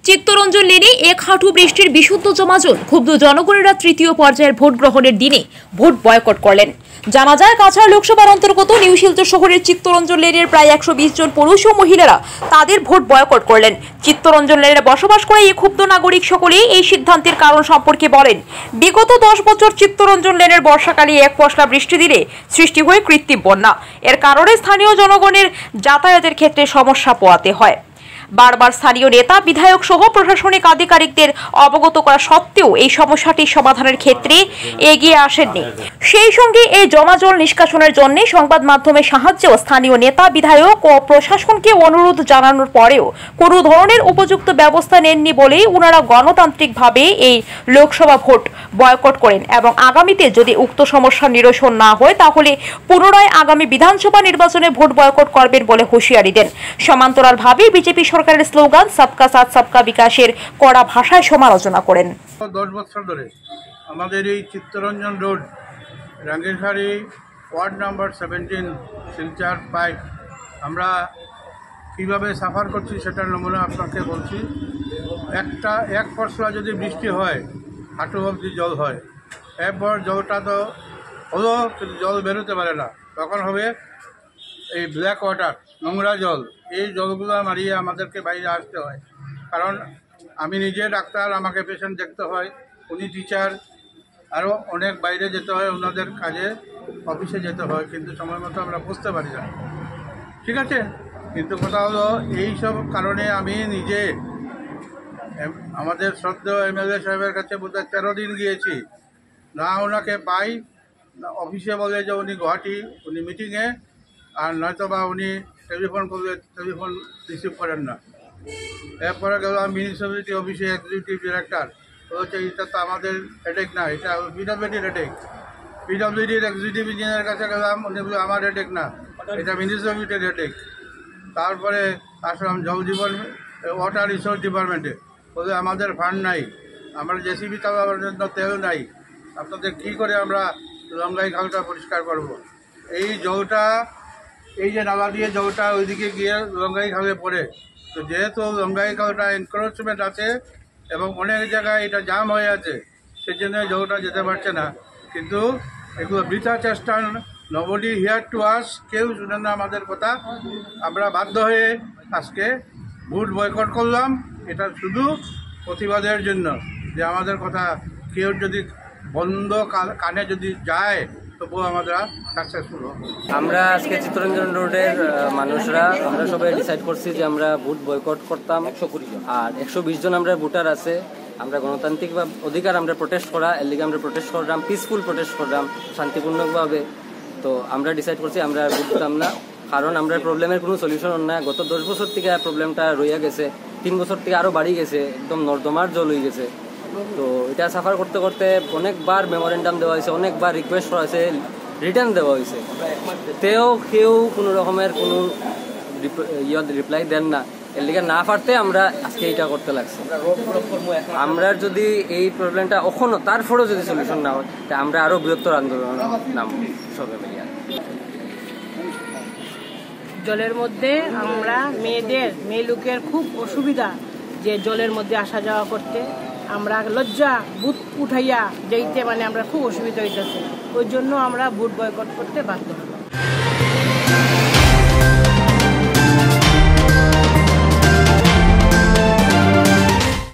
চিত্তরঞ্জন লেনে এক হাঁটু বৃষ্টির বিশুদ্ধ জমা জল। ক্ষুব্ধ জনগণেরা তৃতীয় পর্যায়ের ভোট গ্রহণের দিনে ভোট বয়কট করলেন। জানা যায়, কাছাড় লোকসভার অন্তর্গত নিউ শিলচর শহরের চিত্তরঞ্জন লেনের প্রায় 120 জন পুরুষ ও মহিলারা তাদের ভোট বয়কট করলেন। চিত্তরঞ্জন লেনে বসবাস করে এই ক্ষুব্ধ নাগরিক সকলেই এই সিদ্ধান্তের কারণ সম্পর্কে বলেন। বিগত 10 বছর চিত্তরঞ্জন লেনের বর্ষাকালে এক পশলা বৃষ্টি দিলে সৃষ্টি হয় কৃত্রিম বন্যা। এর কারণে স্থানীয় জনগণের যাতায়াতের ক্ষেত্রে সমস্যা পোহাতে হয়। বারবার স্থানীয় নেতা, বিধায়ক সহ প্রশাসনিক আধিকারিকদের অবগত করা সত্ত্বেও এই সমস্যাটি সমাধানের ক্ষেত্রে এগিয়ে আসেননি। সেই সঙ্গে এই জমাজল নিষ্কাশনের জন্য সংবাদ মাধ্যমের সাহায্যেও স্থানীয় নেতা, বিধায়ক ও প্রশাসনকে অনুরোধ জানানোর পরেও কোনো ধরনের উপযুক্ত ব্যবস্থা নেননি বলেই ওনারা গণতান্ত্রিকভাবে এই লোকসভা ভোট বয়কট করেন এবং আগামীতে যদি উক্ত সমস্যার নিরসন না হয় তাহলে পুনরায় আগামী বিধানসভা নির্বাচনে ভোট বয়কট করবেন বলে হুঁশিয়ারি দেন। সমান্তরালভাবে বিজেপি সরকারের স্লোগান সবকা সাথ সবকা বিকাশের কড়া ভাষায় সমালোচনা করেন। 10 বছর ধরে আমাদের এই Chittaranjan road, Rangirkhari, ward number 17, Silchar 5 আমরা কীভাবে সাফার করছি সেটার নমুনা আপনাকে বলছি। এক পশলা যদি বৃষ্টি হয়, হাঁটু অবধি জল হয়। এরপর জলটা তো হলো, কিন্তু জল বেরোতে পারে না, তখন হবে এই ব্ল্যাক ওয়াটার, নোংরা জল। এই জলগুলো মারিয়ে আমাদেরকে বাইরে আসতে হয়, কারণ আমি নিজে ডাক্তার, আমাকে পেশেন্ট দেখতে হয়, উনি টিচার, আরও অনেক বাইরে যেতে হয়, ওনাদের কাজে অফিসে যেতে হয়, কিন্তু সময় মতো আমরা বুঝতে পারি না। ঠিক আছে, কিন্তু কথা হলো এই সব কারণে আমি নিজে আমাদের শ্রদ্ধেয় MLA সাহেবের কাছে বোধহয় 13 দিন গিয়েছি, না ওনাকে পাই না। অফিসে বলে যে উনি গুয়াহাটি, উনি মিটিংয়ে, আর নয়তো বা উনি টেলিফোন করলে টেলিফোন রিসিভ করেন না। এরপরে গেলাম মিউনিসিপ্যালিটি অফিসে, এক্সিকিউটিভ ডিরেক্টর বলছে এটা তো আমাদের হেডেক না, এটা পিডব্লিউডির হেডেক। পিডব্লিউডির এক্সিকিউটিভ ইঞ্জিনিয়ারের কাছে গেলাম, উনি বলে আমার হেডেক না, এটা মিউনিসিপ্যালিটির হেডেক। তারপরে আসলাম জল জীবন ওয়াটার রিসোর্স ডিপার্টমেন্টে, বলে আমাদের ফান্ড নাই, আমরা জেসিবি চালাবার জন্য তেল নাই, আপনাদের কী করে আমরা লঙ্গাই খালটা পরিষ্কার করব। এই জলটা, এই যে নালা দিয়ে জলটা ওইদিকে গিয়ে লঙ্গাই খালে পড়ে, তো যেহেতু লঙ্গাই খালটা এনক্রোচমেন্ট আছে এবং অনেক জায়গায় এটা জাম হয়ে আছে, সেই জন্য জলটা যেতে পারছে না। কিন্তু এগুলো বৃথা চেষ্টা, নবডি হিয়ার টু আস, কেউ শুনে না আমাদের কথা। আমরা বাধ্য হয়ে আজকে ভোট বয়কট করলাম। এটা শুধু প্রতিবাদের জন্য, যে আমাদের কথা কেউ যদি বন্ধ কানে যদি যায় তবুও আমরা সাকসেসফুল হব। আমরা আজকে চিত্তরঞ্জন রোডের মানুষরা আমরা সবাই ডিসাইড করছি যে আমরা ভোট বয়কট করতাম। 120 জন, আর 120 জন আমরা ভোটার আছে। আমরা গণতান্ত্রিক অধিকার আমরা প্রোটেস্ট করা, এর লিগে আমরা প্রোটেস্ট করলাম, পিসফুল প্রোটেস্ট করলাম শান্তিপূর্ণভাবে। তো আমরা ডিসাইড করছি আমরা ভোট দিতাম না, কারণ আমরা প্রবলেমের কোনো সলিউশন না। গত 10 বছর থেকে প্রবলেমটা রইয়া গেছে, 3 বছর থেকে আরও বাড়ি গেছে, একদম নর্দমার জল হয়ে গেছে। তো এটা সাফার করতে করতে অনেকবার মেমোরেন্ডাম দেওয়া হয়েছে, অনেকবার রিকোয়েস্ট করা হয়েছে, রিটার্ন দেওয়া হয়েছে, তেও কেউ কোনো রকমের কোনো রিপ্লাই দেন না। এর লিগে না পারতে আমরা আজকে এটা করতে লাগছে। আমরা যদি এই প্রবলেমটা এখনো তারপরেও যদি সলিউশন না হয়, তা আমরা আরও বৃহত্তর আন্দোলন নাম সবে মিলিয়ে। জলের মধ্যে আমরা মেয়ে লোকের খুব অসুবিধা, যে জলের মধ্যে আসা যাওয়া করতে আমরা লজ্জা বুট উঠাইয়া যাইতে, মানে আমরা খুব অসুবিধা হইতেছে। ওই জন্য আমরা ভোট বয়কট করতে বাধ্য হলাম।